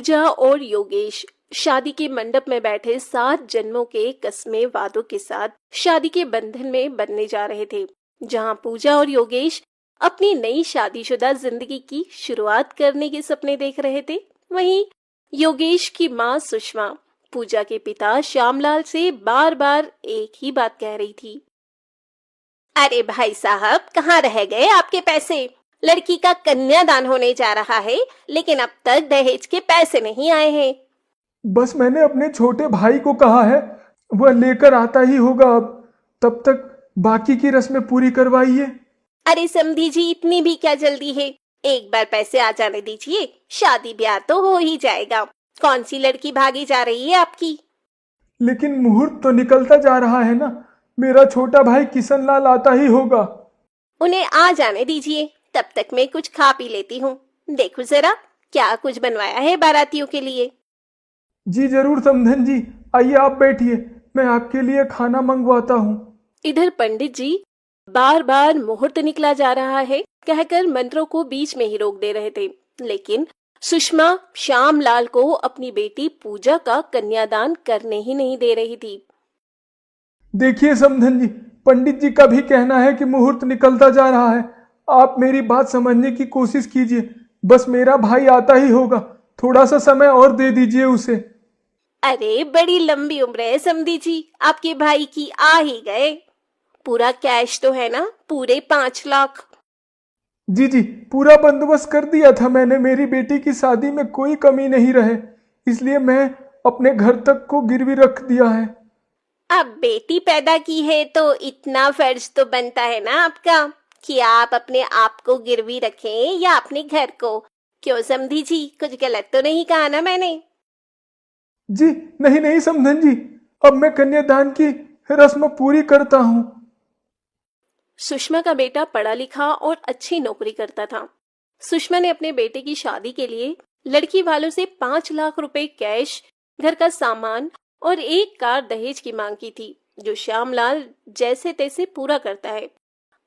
पूजा और योगेश शादी के मंडप में बैठे 7 जन्मों के कस्में वादों के साथ शादी के बंधन में बंधने जा रहे थे। जहां पूजा और योगेश अपनी नई शादीशुदा जिंदगी की शुरुआत करने के सपने देख रहे थे, वहीं योगेश की मां सुषमा पूजा के पिता श्यामलाल से बार बार एक ही बात कह रही थी। अरे भाई साहब, कहाँ रह गए आपके पैसे? लड़की का कन्यादान होने जा रहा है, लेकिन अब तक दहेज के पैसे नहीं आए हैं। बस मैंने अपने छोटे भाई को कहा है, वह लेकर आता ही होगा। अब तब तक बाकी की रस्में पूरी करवाइए। अरे समधी जी, इतनी भी क्या जल्दी है? एक बार पैसे आ जाने दीजिए, शादी ब्याह तो हो ही जाएगा। कौन सी लड़की भागी जा रही है आपकी? लेकिन मुहूर्त तो निकलता जा रहा है ना, मेरा छोटा भाई किशन लाल आता ही होगा। उन्हें आ जाने दीजिए, तब तक मैं कुछ खा पी लेती हूँ। देखो जरा क्या कुछ बनवाया है बारातियों के लिए। जी जरूर समधन जी, आइए आप बैठिए, मैं आपके लिए खाना मंगवाता हूँ। इधर पंडित जी बार बार मुहूर्त निकला जा रहा है कहकर मंत्रों को बीच में ही रोक दे रहे थे, लेकिन सुषमा श्यामलाल को अपनी बेटी पूजा का कन्यादान करने ही नहीं दे रही थी। देखिए समधन जी, पंडित जी का भी कहना है कि मुहूर्त निकलता जा रहा है। आप मेरी बात समझने की कोशिश कीजिए। बस मेरा भाई आता ही होगा, थोड़ा सा समय और दे दीजिए उसे। अरे बड़ी लंबी उम्र है समधी जी, आपके भाई की आ ही गए। पूरा कैश तो है ना, पूरे 5 लाख। जी जी, पूरा बंदोबस्त कर दिया था मैंने। मेरी बेटी की शादी में कोई कमी नहीं रहे, इसलिए मैं अपने घर तक को गिरवी रख दिया है। अब बेटी पैदा की है तो इतना फर्ज तो बनता है ना आपका कि आप अपने आप को गिरवी रखें या अपने घर को। क्यों समधी जी, कुछ गलत तो नहीं कहा ना मैंने? जी नहीं नहीं समधन जी, अब मैं कन्यादान की रस्म पूरी करता हूँ। सुषमा का बेटा पढ़ा लिखा और अच्छी नौकरी करता था। सुषमा ने अपने बेटे की शादी के लिए लड़की वालों से 5 लाख रुपए कैश, घर का सामान और एक कार दहेज की मांग की थी, जो श्यामलाल जैसे तैसे पूरा करता है।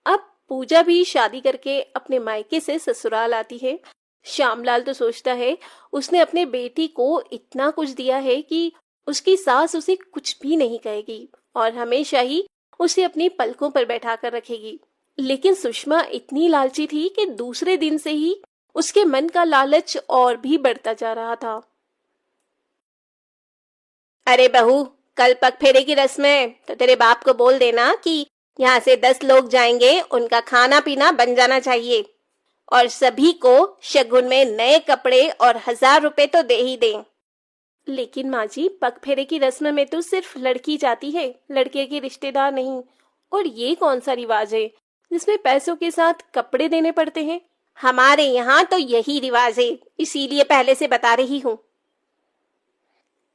अब पूजा भी शादी करके अपने मायके से ससुराल आती है। श्यामलाल तो सोचता है उसने अपने बेटी को इतना कुछ दिया है कि उसकी सास उसे कुछ भी नहीं कहेगी और हमेशा ही उसे अपनी पलकों पर बैठा कर रखेगी। लेकिन सुषमा इतनी लालची थी कि दूसरे दिन से ही उसके मन का लालच और भी बढ़ता जा रहा था। अरे बहू, कल पग फेरे की रस्म है तो तेरे बाप को बोल देना कि यहाँ से 10 लोग जाएंगे, उनका खाना पीना बन जाना चाहिए और सभी को शगुन में नए कपड़े और 1000 रुपए तो दे ही दें। लेकिन माँ जी, पग फेरे की रस्म में तो सिर्फ लड़की जाती है, लड़के के रिश्तेदार नहीं। और ये कौन सा रिवाज है जिसमें पैसों के साथ कपड़े देने पड़ते हैं? हमारे यहाँ तो यही रिवाज है, इसीलिए पहले से बता रही हूँ।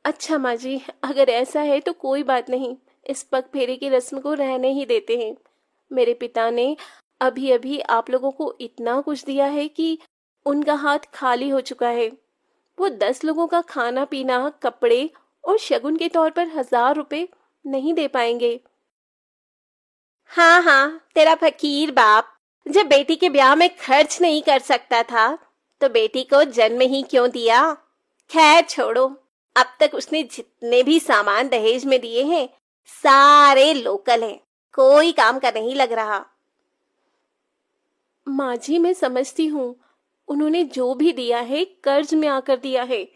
अच्छा माँ जी, अगर ऐसा है तो कोई बात नहीं, इस पग फेरे की रस्म को रहने ही देते हैं। मेरे पिता ने अभी अभी आप लोगों को इतना कुछ दिया है कि उनका हाथ खाली हो चुका है। वो 10 लोगों का खाना पीना, कपड़े और शगुन के तौर पर 1000 रुपए नहीं दे पाएंगे। हाँ हाँ, तेरा फकीर बाप जब बेटी के ब्याह में खर्च नहीं कर सकता था तो बेटी को जन्म ही क्यों दिया? खैर छोड़ो, अब तक उसने जितने भी सामान दहेज में दिए हैं सारे लोकल हैं, कोई काम का नहीं लग रहा। माँ जी, मैं समझती हूँ, उन्होंने जो भी दिया है कर्ज में आकर दिया है।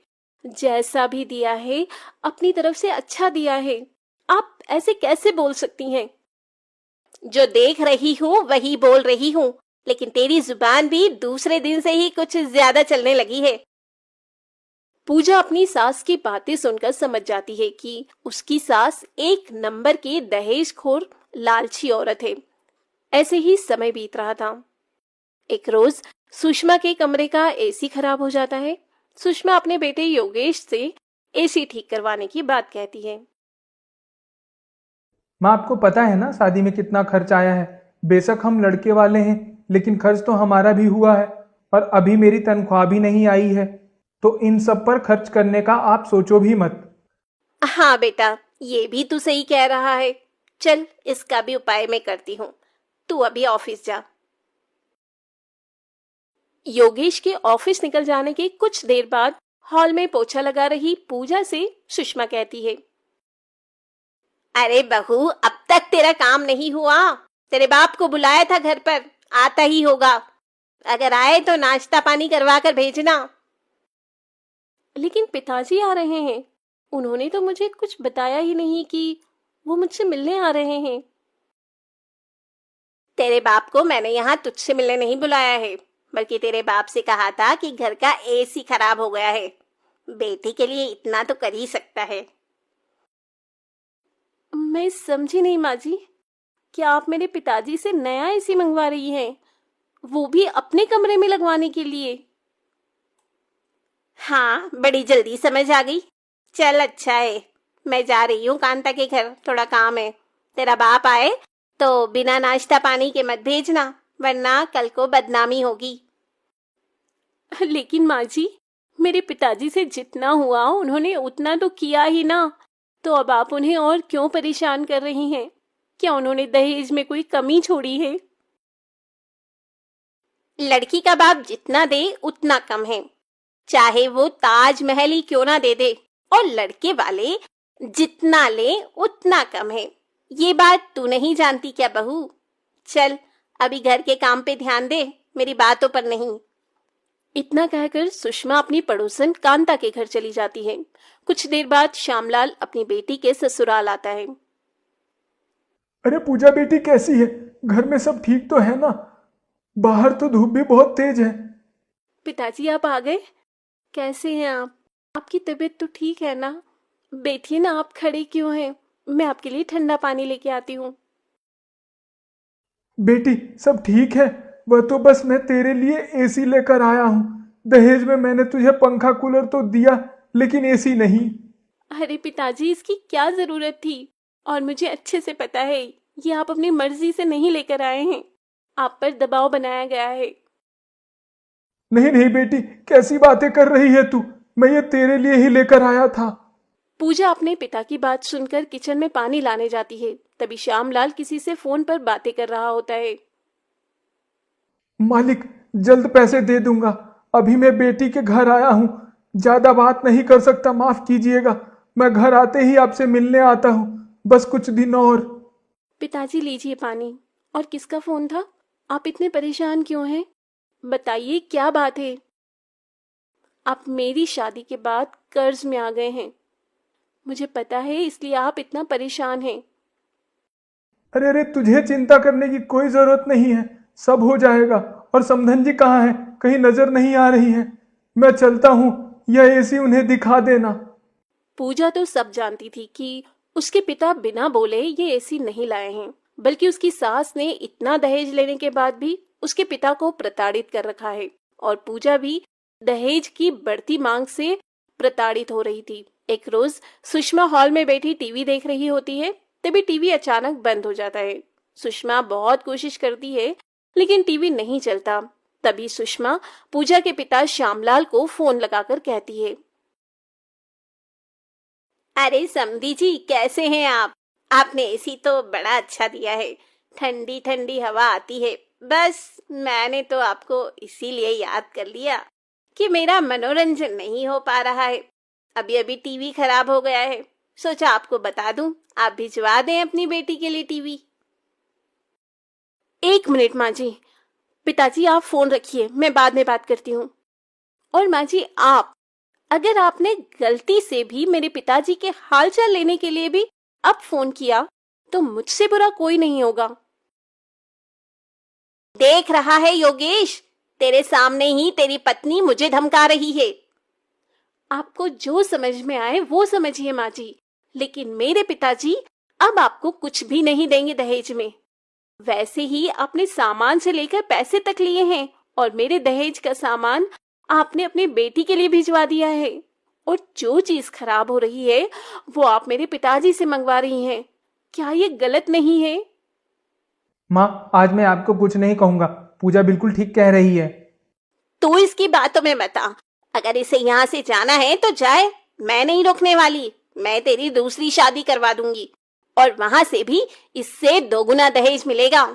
जैसा भी दिया है अपनी तरफ से अच्छा दिया है। आप ऐसे कैसे बोल सकती हैं? जो देख रही हूँ वही बोल रही हूँ, लेकिन तेरी जुबान भी दूसरे दिन से ही कुछ ज्यादा चलने लगी है। पूजा अपनी सास की बातें सुनकर समझ जाती है कि उसकी सास एक नंबर की दहेजखोर लालची औरत है। ऐसे ही समय बीत रहा था। एक रोज सुषमा के कमरे का एसी खराब हो जाता है। सुषमा अपने बेटे योगेश से एसी ठीक करवाने की बात कहती है। माँ, आपको पता है ना शादी में कितना खर्च आया है। बेशक हम लड़के वाले हैं, लेकिन खर्च तो हमारा भी हुआ है और अभी मेरी तनख्वाह भी नहीं आई है, तो इन सब पर खर्च करने का आप सोचो भी मत। हाँ बेटा, ये भी तू सही कह रहा है। चल, इसका भी उपाय मैं करती हूँ, तू अभी ऑफिस जा। योगेश के ऑफिस निकल जाने के कुछ देर बाद हॉल में पोछा लगा रही पूजा से सुषमा कहती है, अरे बहू, अब तक तेरा काम नहीं हुआ? तेरे बाप को बुलाया था घर पर, आता ही होगा। अगर आए तो नाश्ता पानी करवा कर भेजना। लेकिन पिताजी आ रहे हैं, उन्होंने तो मुझे कुछ बताया ही नहीं कि वो मुझसे मिलने आ रहे हैं। तेरे बाप को मैंने यहाँ तुझसे मिलने नहीं बुलाया है, बल्कि तेरे बाप से कहा था कि घर का एसी खराब हो गया है। बेटी के लिए इतना तो कर ही सकता है। मैं समझी नहीं माँ जी, क्या आप मेरे पिताजी से नया एसी मंगवा रही हैं, वो भी अपने कमरे में लगवाने के लिए? हाँ, बड़ी जल्दी समझ आ गई। चल अच्छा है, मैं जा रही हूँ कांता के घर, थोड़ा काम है। तेरा बाप आए तो बिना नाश्ता पानी के मत भेजना, वरना कल को बदनामी होगी। लेकिन माँ जी, मेरे पिताजी से जितना हुआ उन्होंने उतना तो किया ही ना, तो अब आप उन्हें और क्यों परेशान कर रही हैं? क्या उन्होंने दहेज में कोई कमी छोड़ी है? लड़की का बाप जितना दे उतना कम है, चाहे वो ताजमहल ही क्यों ना दे दे, और लड़के वाले जितना ले उतना कम है। ये बात तू नहीं जानती क्या बहू? चल अभी घर के काम पे ध्यान दे, मेरी बातों पर नहीं। इतना कहकर सुषमा अपनी पड़ोसन कांता के घर चली जाती है। कुछ देर बाद श्यामलाल अपनी बेटी के ससुराल आता है। अरे पूजा बेटी कैसी है? घर में सब ठीक तो है ना? बाहर तो धूप भी बहुत तेज है। पिताजी आप आ गए? कैसे हैं आप? आपकी तबीयत तो ठीक है ना? बैठिए ना, आप खड़े क्यों हैं? मैं आपके लिए ठंडा पानी लेके आती हूँ। बेटी सब ठीक है, वह तो बस मैं तेरे लिए एसी लेकर आया हूँ। दहेज में मैंने तुझे पंखा कूलर तो दिया, लेकिन एसी नहीं। अरे पिताजी, इसकी क्या जरूरत थी? और मुझे अच्छे से पता है ये आप अपनी मर्जी से नहीं लेकर आए हैं, आप पर दबाव बनाया गया है। नहीं नहीं बेटी, कैसी बातें कर रही है तू? मैं ये तेरे लिए ही लेकर आया था। पूजा अपने पिता की बात सुनकर किचन में पानी लाने जाती है। तभी श्यामलाल किसी से फोन पर बातें कर रहा होता है। मालिक, जल्द पैसे दे दूंगा। अभी मैं बेटी के घर आया हूँ, ज्यादा बात नहीं कर सकता, माफ कीजिएगा। मैं घर आते ही आपसे मिलने आता हूँ, बस कुछ दिन और। पिताजी लीजिए पानी। और किसका फोन था? आप इतने परेशान क्यों हैं? बताइए क्या बात है? आप मेरी शादी के बाद कर्ज में आ गए हैं, मुझे पता है, इसलिए आप इतना परेशान हैं। अरे अरे, तुझे चिंता करने की कोई जरूरत नहीं है, सब हो जाएगा। और समधन जी कहाँ है? कहीं नजर नहीं आ रही है? मैं चलता हूँ, यह एसी उन्हें दिखा देना। पूजा तो सब जानती थी कि उसके पिता बिना बोले ये एसी नहीं लाए हैं, बल्कि उसकी सास ने इतना दहेज लेने के बाद भी उसके पिता को प्रताड़ित कर रखा है, और पूजा भी दहेज की बढ़ती मांग से प्रताड़ित हो रही थी। एक रोज सुषमा हॉल में बैठी टीवी देख रही होती है, तभी टीवी अचानक बंद हो जाता है। सुषमा बहुत कोशिश करती है, लेकिन टीवी नहीं चलता। तभी सुषमा पूजा के पिता श्यामलाल को फोन लगाकर कहती है, अरे समधी जी, कैसे हैं आप? आपने एसी तो बड़ा अच्छा दिया है, ठंडी ठंडी हवा आती है। बस मैंने तो आपको इसीलिए याद कर लिया कि मेरा मनोरंजन नहीं हो पा रहा है। अभी अभी टीवी खराब हो गया है, सोचा आपको बता दूं, आप भिजवा दें अपनी बेटी के लिए टीवी। एक मिनट माँ जी। पिताजी आप फोन रखिए, मैं बाद में बात करती हूँ। और माँ जी, आप अगर आपने गलती से भी मेरे पिताजी के हालचाल लेने के लिए भी अब फोन किया तो मुझसे बुरा कोई नहीं होगा। देख रहा है योगेश, तेरे सामने ही तेरी पत्नी मुझे धमका रही है। आपको जो समझ में आए वो समझिए माँ जी, लेकिन मेरे पिताजी अब आपको कुछ भी नहीं देंगे दहेज में। वैसे ही आपने सामान से लेकर पैसे तक लिए हैं, और मेरे दहेज का सामान आपने अपनी बेटी के लिए भिजवा दिया है। और जो चीज खराब हो रही है वो आप मेरे पिताजी से मंगवा रही हैं। क्या ये गलत नहीं है? माँ, आज मैं आपको कुछ नहीं कहूंगा, पूजा बिल्कुल ठीक कह रही है। तू इसकी बातों में मत आ। अगर इसे यहाँ से जाना है तो जाए, मैं नहीं रोकने वाली। मैं तेरी दूसरी शादी करवा दूंगी, और वहां से भी इससे दोगुना दहेज मिलेगा।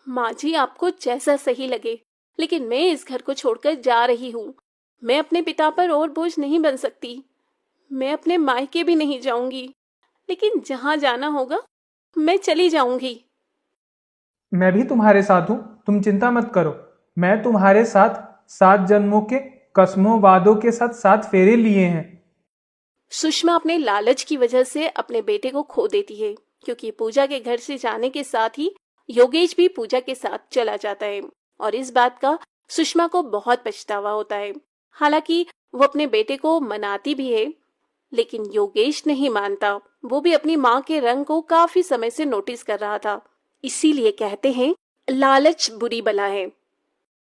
माँ जी, आपको जैसा सही लगे, लेकिन मैं इस घर को छोड़कर जा रही हूँ। मैं अपने पिता पर और बोझ नहीं बन सकती। मैं अपने मायके भी नहीं जाऊंगी, लेकिन जहां जाना होगा मैं चली जाऊंगी। मैं भी तुम्हारे साथ हूं, तुम चिंता मत करो। मैं तुम्हारे साथ 7 जन्मों के कस्मों वादों के साथ 7 फेरे लिए हैं। सुषमा अपने लालच की वजह से अपने बेटे को खो देती है, क्योंकि पूजा के घर से जाने के साथ ही योगेश भी पूजा के साथ चला जाता है और इस बात का सुषमा को बहुत पछतावा होता है। हालांकि वो अपने बेटे को मनाती भी है, लेकिन योगेश नहीं मानता। वो भी अपनी माँ के रंग को काफी समय से नोटिस कर रहा था। इसीलिए कहते हैं लालच बुरी बला है।